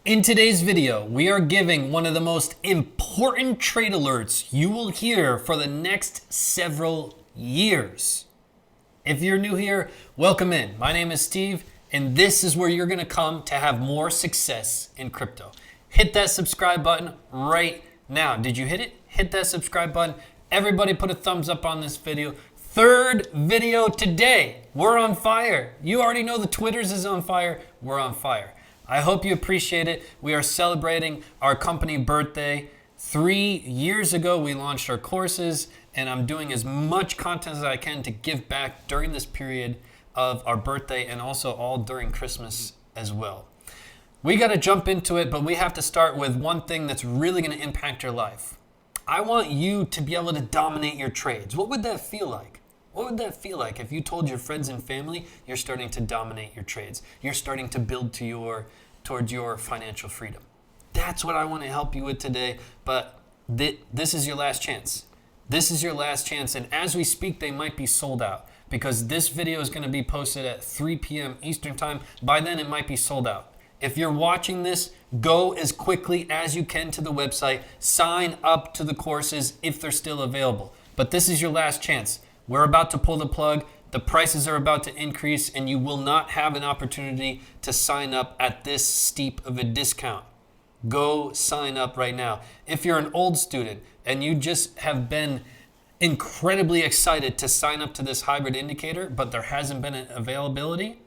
In today's video, we are giving one of the most important trade alerts you will hear for the next several years. If you're new here, welcome in. My name is Steve, and this is where you're gonna come to have more success in crypto. Hit that subscribe button right now. Did you hit it? Hit that subscribe button. Everybody put a thumbs up on this video. Third video today. We're on fire. You already know the Twitters is on fire. We're on fire. I hope you appreciate it. We are celebrating our company birthday. 3 years ago, we launched our courses, and I'm doing as much content as I can to give back during this period of our birthday and also all during Christmas as well. We got to jump into it, but we have to start with one thing that's really going to impact your life. I want you to be able to dominate your trades. What would that feel like? What would that feel like if you told your friends and family you're starting to dominate your trades? You're starting to build towards your financial freedom. That's what I want to help you with today, but this is your last chance. This is your last chance, and as we speak, they might be sold out because this video is going to be posted at 3 p.m. Eastern Time. By then, it might be sold out. If you're watching this, go as quickly as you can to the website. Sign up to the courses if they're still available. But this is your last chance. We're about to pull the plug. The prices are about to increase, and you will not have an opportunity to sign up at this steep of a discount. Go sign up right now. If you're an old student and you just have been incredibly excited to sign up to this hybrid indicator, but there hasn't been an availability,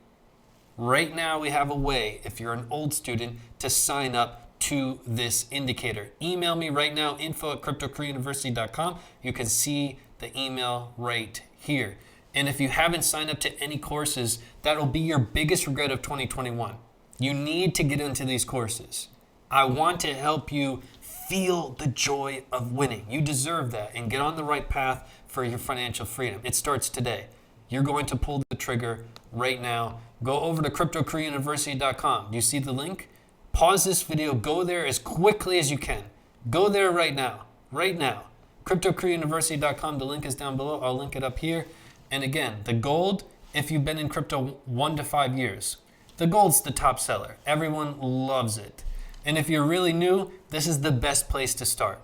right now we have a way, if you're an old student, to sign up to this indicator. Email me right now, info@cryptocareeruniversity.com. You can see the email right here. And if you haven't signed up to any courses, that'll be your biggest regret of 2021. You need to get into these courses. I want to help you feel the joy of winning. You deserve that and get on the right path for your financial freedom. It starts today. You're going to pull the trigger right now. Go over to cryptocareeruniversity.com. Do you see the link? Pause this video. Go there as quickly as you can. Go there right now. Right now. cryptocareeruniversity.com. The link is down below. I'll link it up here. And again, the gold, if you've been in crypto 1 to 5 years, the gold's the top seller. Everyone loves it. And if you're really new, this is the best place to start.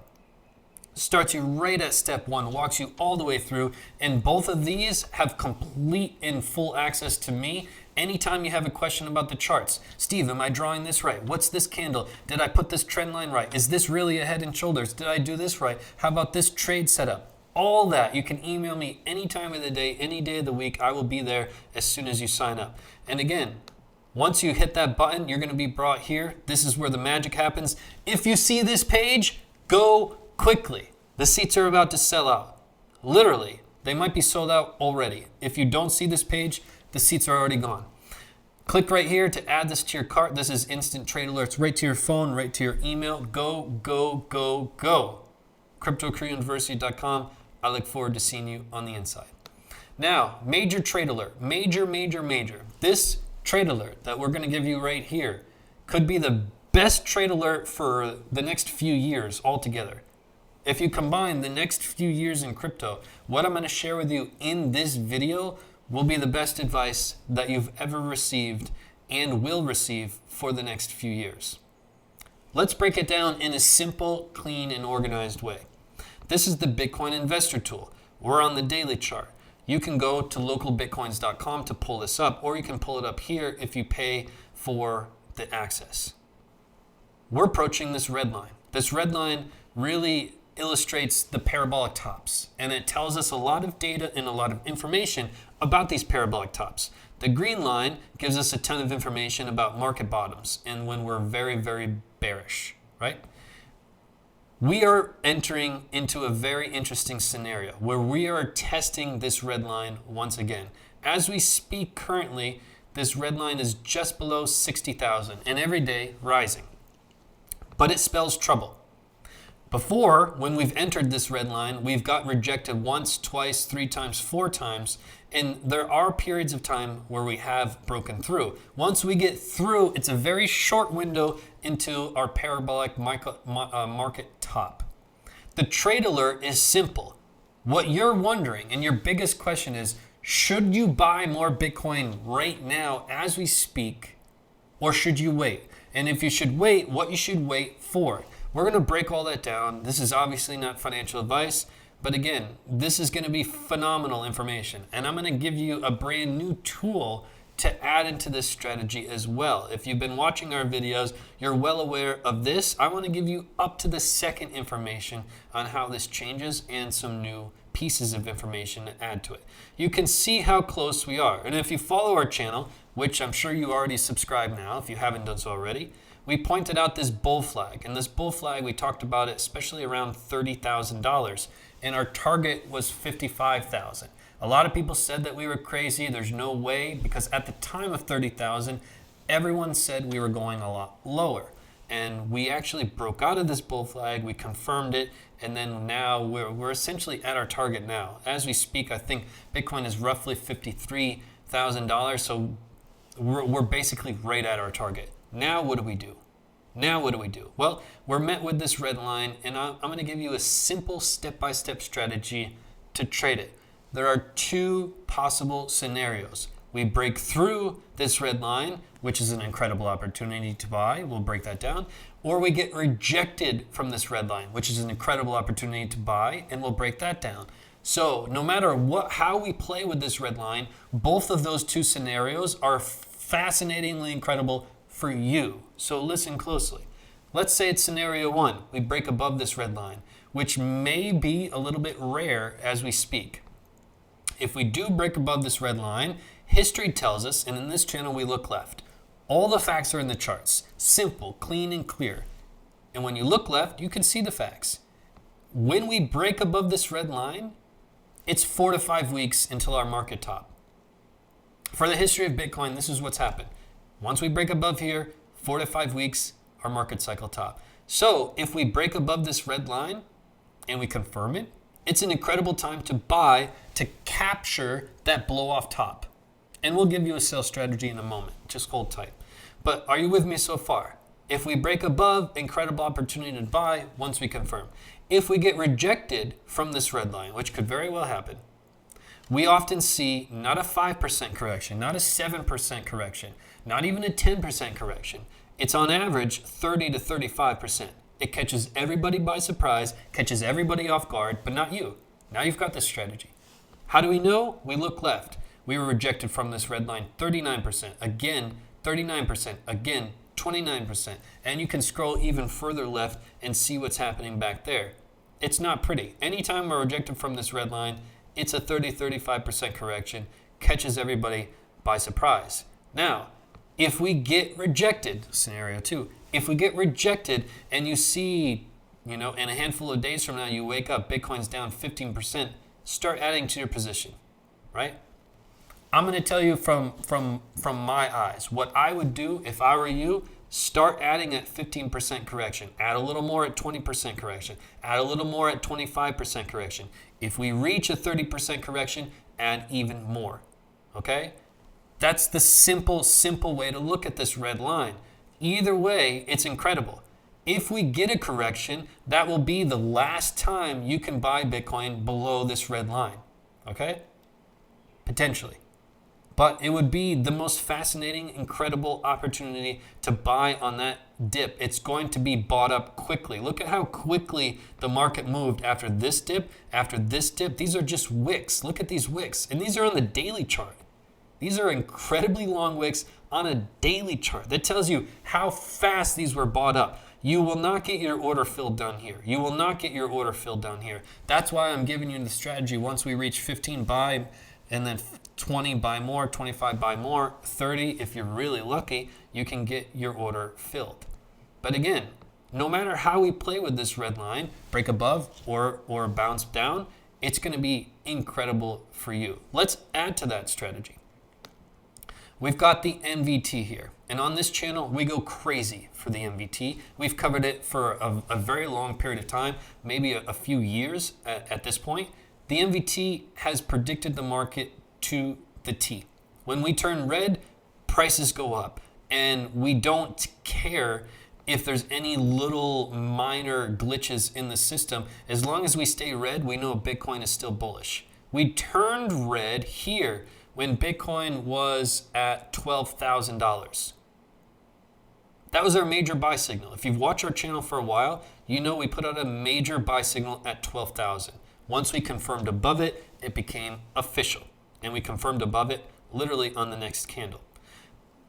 Starts you right at step 1, walks you all the way through, and both of these have complete and full access to me. Anytime you have a question about the charts, Steve, am I drawing this right? What's this candle? Did I put this trend line right? Is this really a head and shoulders? Did I do this right? How about this trade setup? All that, you can email me any time of the day, any day of the week. I will be there as soon as you sign up. And again, once you hit that button, you're going to be brought here. This is where the magic happens. If you see this page, go quickly. The seats are about to sell out. Literally, they might be sold out already. If you don't see this page, the seats are already gone. Click right here to add this to your cart. This is instant trade alerts right to your phone, right to your email. Go, go, go, go. cryptocareeruniversity.com. I look forward to seeing you on the inside. Now, major trade alert. Major. This trade alert that we're going to give you right here could be the best trade alert for the next few years altogether. If you combine the next few years in crypto, what I'm going to share with you in this video will be the best advice that you've ever received and will receive for the next few years. Let's break it down in a simple, clean, and organized way. This is the Bitcoin Investor Tool. We're on the daily chart. You can go to localbitcoins.com to pull this up, or you can pull it up here if you pay for the access. We're approaching this red line. This red line really illustrates the parabolic tops, and it tells us a lot of data and a lot of information about these parabolic tops. The green line gives us a ton of information about market bottoms and when we're very, very bearish, right? We are entering into a very interesting scenario where we are testing this red line once again. As we speak currently, this red line is just below 60,000 and every day rising. But it spells trouble. Before, when we've entered this red line, we've got rejected once, twice, 3 times, 4 times, and there are periods of time where we have broken through. Once we get through, it's a very short window into our parabolic market top. The trade alert is simple. What you're wondering, and your biggest question is, should you buy more Bitcoin right now as we speak, or should you wait? And if you should wait, what you should wait for. We're going to break all that down. This is obviously not financial advice, but again, this is going to be phenomenal information. And I'm going to give you a brand new tool to add into this strategy as well. If you've been watching our videos, you're well aware of this. I want to give you up to the second information on how this changes and some new pieces of information to add to it. You can see how close we are. And if you follow our channel, which I'm sure you already subscribe now if you haven't done so already, we pointed out this bull flag. And this bull flag, we talked about it especially around $30,000. And our target was $55,000. A lot of people said that we were crazy. There's no way, because at the time of 30,000, everyone said we were going a lot lower. And we actually broke out of this bull flag. We confirmed it. And then now we're essentially at our target now. As we speak, I think Bitcoin is roughly $53,000. So we're basically right at our target. Now what do we do? Now what do we do? Well, we're met with this red line, and I'm going to give you a simple step-by-step strategy to trade it. There are two possible scenarios. We break through this red line, which is an incredible opportunity to buy. We'll break that down. Or we get rejected from this red line, which is an incredible opportunity to buy, and we'll break that down. So no matter how we play with this red line, both of those two scenarios are fascinatingly incredible for you. So listen closely. Let's say it's scenario one. We break above this red line, which may be a little bit rare as we speak. If we do break above this red line, history tells us, and in this channel we look left. All the facts are in the charts. Simple, clean, and clear. And when you look left, you can see the facts. When we break above this red line, it's 4 to 5 weeks until our market top. For the history of Bitcoin, this is what's happened. Once we break above here, 4 to 5 weeks, our market cycle top. So if we break above this red line and we confirm it, it's an incredible time to buy to capture that blow off top. And we'll give you a sales strategy in a moment. Just hold tight. But are you with me so far? If we break above, incredible opportunity to buy once we confirm. If we get rejected from this red line, which could very well happen, we often see not a 5% correction, not a 7% correction, not even a 10% correction. It's on average 30 to 35%. It catches everybody by surprise, catches everybody off guard, but not you. Now you've got this strategy. How do we know? We look left. We were rejected from this red line 39%, again 39%, again 29%. And you can scroll even further left and see what's happening back there. It's not pretty. Anytime we're rejected from this red line, it's a 30-35% correction, catches everybody by surprise. Now, if we get rejected, scenario two, if we get rejected and you see, in a handful of days from now, you wake up, Bitcoin's down 15%, start adding to your position, right? I'm going to tell you from my eyes, what I would do if I were you, start adding at 15% correction, add a little more at 20% correction, add a little more at 25% correction. If we reach a 30% correction, add even more, okay? That's the simple way to look at this red line. Either way, it's incredible. If we get a correction, that will be the last time you can buy Bitcoin below this red line, okay? Potentially. But it would be the most fascinating, incredible opportunity to buy on that dip. It's going to be bought up quickly. Look at how quickly the market moved after this dip, after this dip. These are just wicks. Look at these wicks. And these are on the daily chart. These are incredibly long wicks on a daily chart. That tells you how fast these were bought up. You will not get your order filled down here. You will not get your order filled down here. That's why I'm giving you the strategy. Once we reach 15, buy, and then 20, buy more, 25, buy more, 30, if you're really lucky, you can get your order filled. But again, no matter how we play with this red line, break above or bounce down, it's going to be incredible for you. Let's add to that strategy. We've got the MVT here. And on this channel, we go crazy for the MVT. We've covered it for a very long period of time, maybe a few years at this point. The MVT has predicted the market to the T. When we turn red, prices go up. And we don't care if there's any little minor glitches in the system. As long as we stay red, we know Bitcoin is still bullish. We turned red here when Bitcoin was at $12,000. That was our major buy signal. If you've watched our channel for a while, you know we put out a major buy signal at 12,000. Once we confirmed above it, it became official. And we confirmed above it literally on the next candle.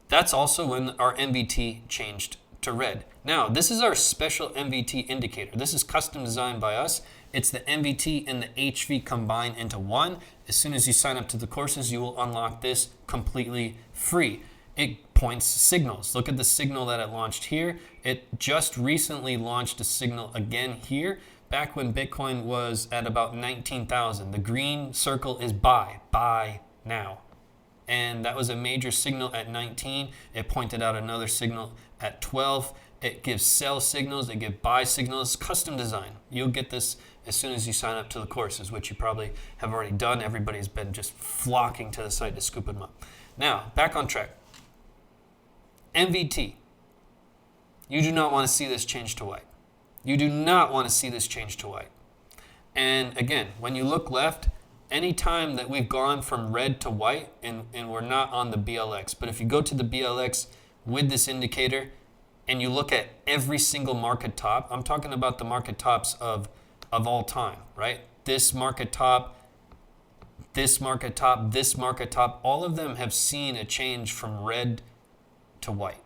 That's also when our MVT changed to red. Now, this is our special MVT indicator. This is custom designed by us. It's the MVT and the HV combined into one. As soon as you sign up to the courses, you will unlock this completely free. It points signals. Look at the signal that it launched here. It just recently launched a signal again here, back when Bitcoin was at about 19,000. The green circle is buy now. And that was a major signal at 19. It pointed out another signal at 12. It gives sell signals, it gives buy signals, custom design. You'll get this as soon as you sign up to the courses, which you probably have already done. Everybody's been just flocking to the site to scoop them up. Now, back on track. MVT. You do not want to see this change to white. You do not want to see this change to white. And again, when you look left, any time that we've gone from red to white, and we're not on the BLX, but if you go to the BLX with this indicator and you look at every single market top, I'm talking about the market tops of all time, right? This market top, this market top, this market top, all of them have seen a change from red to white,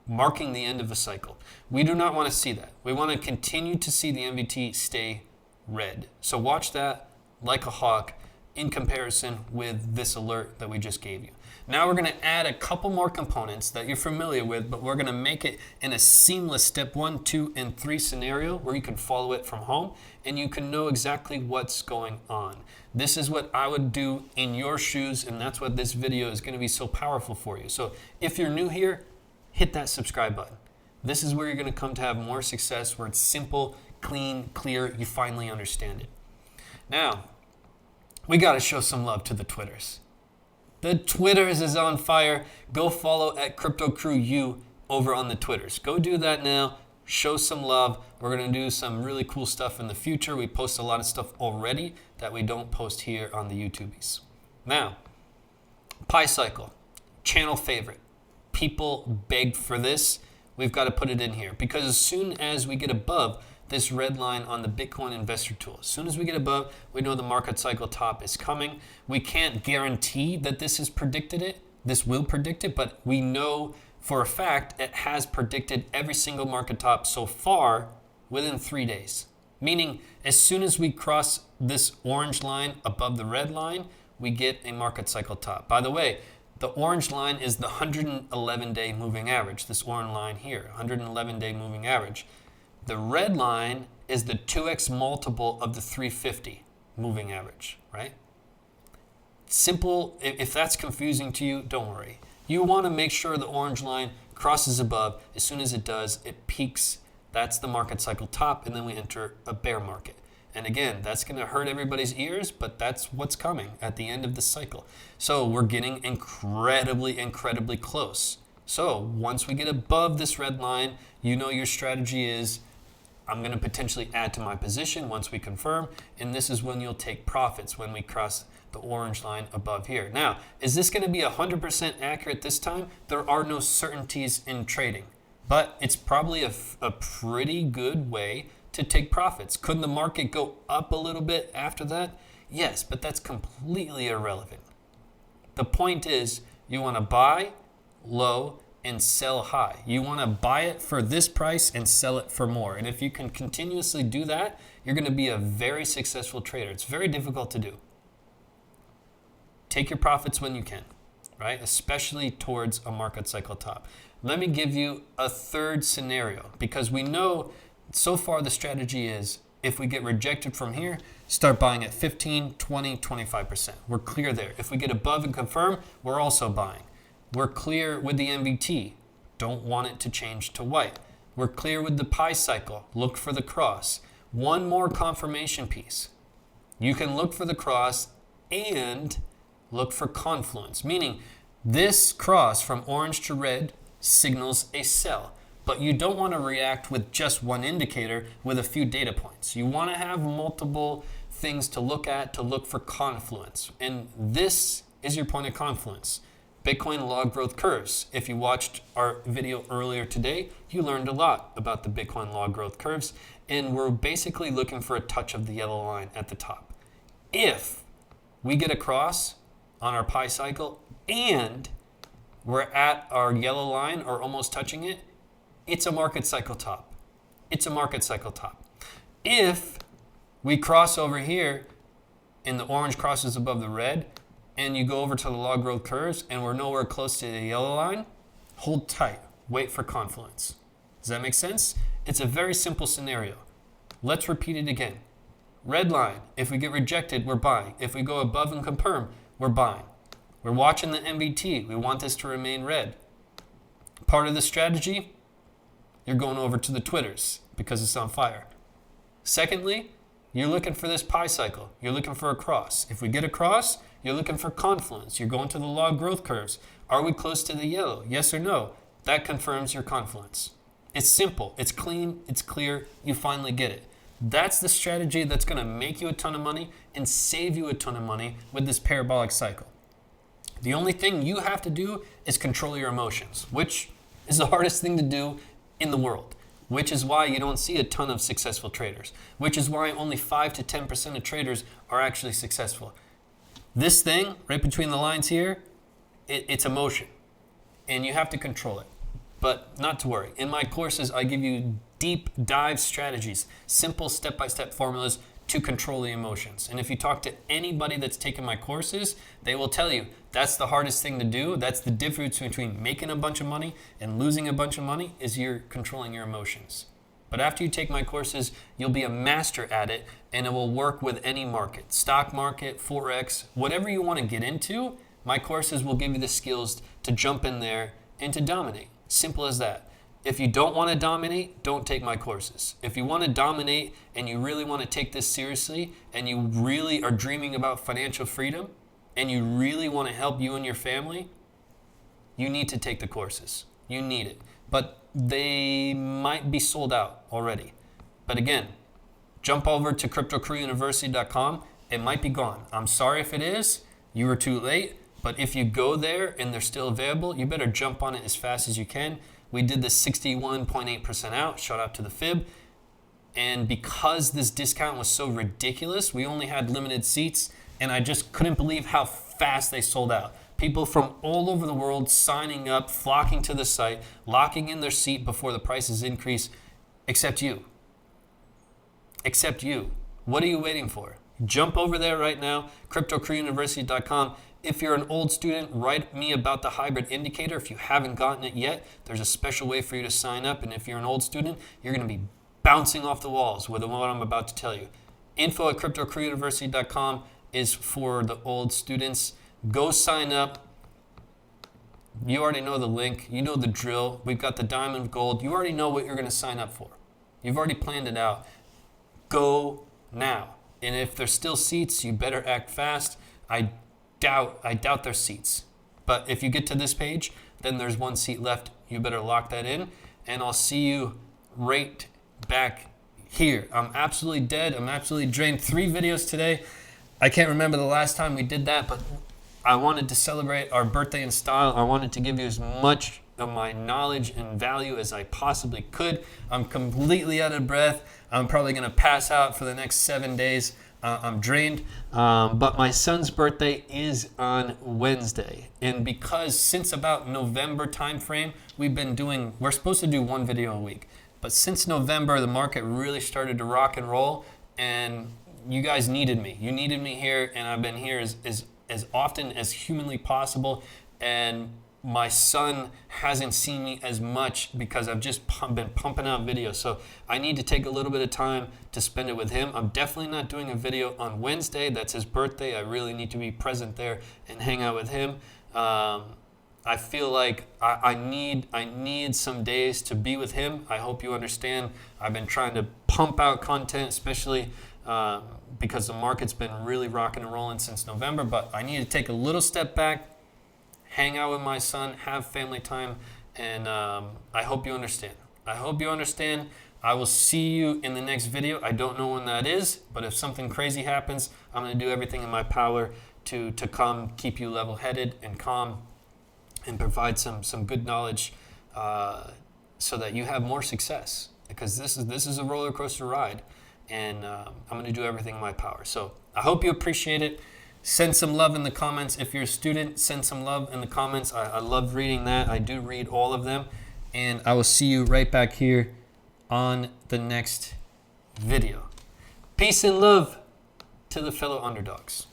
marking the end of the cycle. We do not want to see that. We want to continue to see the MVT stay red. So watch that like a hawk in comparison with this alert that we just gave you. Now we're going to add a couple more components that you're familiar with, but we're going to make it in a seamless step 1, 2, and 3 scenario where you can follow it from home and you can know exactly what's going on. This is what I would do in your shoes, and that's what this video is going to be so powerful for you. So if you're new here, hit that subscribe button. This is where you're going to come to have more success, where it's simple, clean, clear, you finally understand it. Now, we got to show some love to the Twitters. The Twitters is on fire. Go follow at Crypto Crew U over on the Twitters. Go do that now. Show some love. We're going to do some really cool stuff in the future. We post a lot of stuff already that we don't post here on the YouTubies. Now, Pi Cycle, channel favorite. People begged for this. We've got to put it in here because as soon as we get above this red line on the Bitcoin investor tool, as soon as we get above, we know the market cycle top is coming. We can't guarantee that this has predicted it. This will predict it, but we know for a fact it has predicted every single market top so far within 3 days. Meaning, as soon as we cross this orange line above the red line, we get a market cycle top. By the way, the orange line is the 111-day moving average, this orange line here, 111-day moving average. The red line is the 2x multiple of the 350 moving average, right? Simple. If that's confusing to you, don't worry. You want to make sure the orange line crosses above. As soon as it does, it peaks. That's the market cycle top, and then we enter a bear market. And again, that's going to hurt everybody's ears, but that's what's coming at the end of the cycle. So we're getting incredibly, incredibly close. So once we get above this red line, you know your strategy is, I'm going to potentially add to my position once we confirm, and this is when you'll take profits when we cross the orange line above here. Now, is this going to be 100% accurate this time? There are no certainties in trading, but it's probably a pretty good way to take profits. Could the market go up a little bit after that? Yes, but that's completely irrelevant. The point is, you want to buy low and sell high. You want to buy it for this price and sell it for more. And if you can continuously do that, you're going to be a very successful trader. It's very difficult to do. Take your profits when you can, right? Especially towards a market cycle top. Let me give you a third scenario, because we know so far the strategy is, if we get rejected from here, start buying at 15, 20, 25%. We're clear there. If we get above and confirm, we're also buying. We're clear with the MVT. Don't want it to change to white. We're clear with the Pi cycle. Look for the cross. One more confirmation piece. You can look for the cross and look for confluence, meaning this cross from orange to red signals a sell. But you don't want to react with just one indicator with a few data points. You want to have multiple things to look at to look for confluence. And this is your point of confluence. Bitcoin log growth curves. If you watched our video earlier today, you learned a lot about the Bitcoin log growth curves, and we're basically looking for a touch of the yellow line at the top. If we get across on our pi cycle and we're at our yellow line or almost touching it, it's a market cycle top. It's a market cycle top. If we cross over here and the orange crosses above the red, and you go over to the log growth curves and we're nowhere close to the yellow line, hold tight, wait for confluence. Does that make sense? It's a very simple scenario. Let's repeat it again. Red line, if we get rejected, we're buying. If we go above and confirm, we're buying. We're watching the MVT. We want this to remain red. Part of the strategy, you're going over to the Twitters because it's on fire. Secondly, you're looking for this pi cycle. You're looking for a cross. If we get a cross, you're looking for confluence. You're going to the log growth curves. Are we close to the yellow? Yes or no? That confirms your confluence. It's simple. It's clean. It's clear. You finally get it. That's the strategy that's going to make you a ton of money and save you a ton of money with this parabolic cycle. The only thing you have to do is control your emotions, which is the hardest thing to do in the world, which is why you don't see a ton of successful traders, which is why only 5 to 10% of traders are actually successful. This thing right between the lines here, it's emotion, and you have to control it. But not to worry. In my courses, I give you deep dive strategies, simple step-by-step formulas to control the emotions. And if you talk to anybody that's taken my courses, they will tell you that's the hardest thing to do. That's the difference between making a bunch of money and losing a bunch of money, is you're controlling your emotions. But after you take my courses, you'll be a master at it, and it will work with any market, stock market, Forex, whatever you want to get into. My courses will give you the skills to jump in there and to dominate. Simple as that. If you don't want to dominate, don't take my courses. If you want to dominate and you really want to take this seriously and you really are dreaming about financial freedom and you really want to help you and your family, you need to take the courses. You need it. But they might be sold out already. But again, jump over to cryptocrewuniversity.com. It might be gone. I'm sorry if it is. You were too late. But if you go there and they're still available, you better jump on it as fast as you can. We did this 61.8% out. Shout out to the fib. And because this discount was so ridiculous, we only had limited seats. And I just couldn't believe how fast they sold out. People from all over the world signing up, flocking to the site, locking in their seat before the prices increase, except you. Except you. What are you waiting for? Jump over there right now, cryptocrewuniversity.com. If you're an old student, write me about the hybrid indicator. If you haven't gotten it yet, there's a special way for you to sign up. And if you're an old student, you're going to be bouncing off the walls with what I'm about to tell you. Info at cryptocrewuniversity.com is for the old students. Go sign up. You already know the link. You know the drill. We've got the diamond gold. You already know what you're going to sign up for. You've already planned it out. Go now. And if there's still seats, you better act fast. I doubt there's seats. But if you get to this page, then there's one seat left. You better lock that in. And I'll see you right back here. I'm absolutely dead. I'm absolutely drained. 3 videos today. I can't remember the last time we did that, but I wanted to celebrate our birthday in style. I wanted to give you as much of my knowledge and value as I possibly could. I'm completely out of breath. I'm probably going to pass out for the next 7 days. I'm drained. But my son's birthday is on Wednesday. And because since about November timeframe, we're supposed to do 1 video a week. But since November, the market really started to rock and roll. And you guys needed me. You needed me here. And I've been here as often as humanly possible. And my son hasn't seen me as much because I've just been pumping out videos. So I need to take a little bit of time to spend it with him. I'm definitely not doing a video on Wednesday. That's his birthday. I really need to be present there and hang out with him. I feel like I need some days to be with him. I hope you understand. I've been trying to pump out content, especially because the market's been really rocking and rolling since November. But I need to take a little step back, hang out with my son, have family time, and I hope you understand. I hope you understand. I will see you in the next video. I don't know when that is, but if something crazy happens, I'm going to do everything in my power to come keep you level-headed and calm. and provide some good knowledge so that you have more success. Because this is a roller coaster ride, and I'm going to do everything in my power. So I hope you appreciate it. Send some love in the comments. If you're a student, send some love in the comments. I love reading that. I do read all of them. And I will see you right back here on the next video. Peace and love to the fellow underdogs.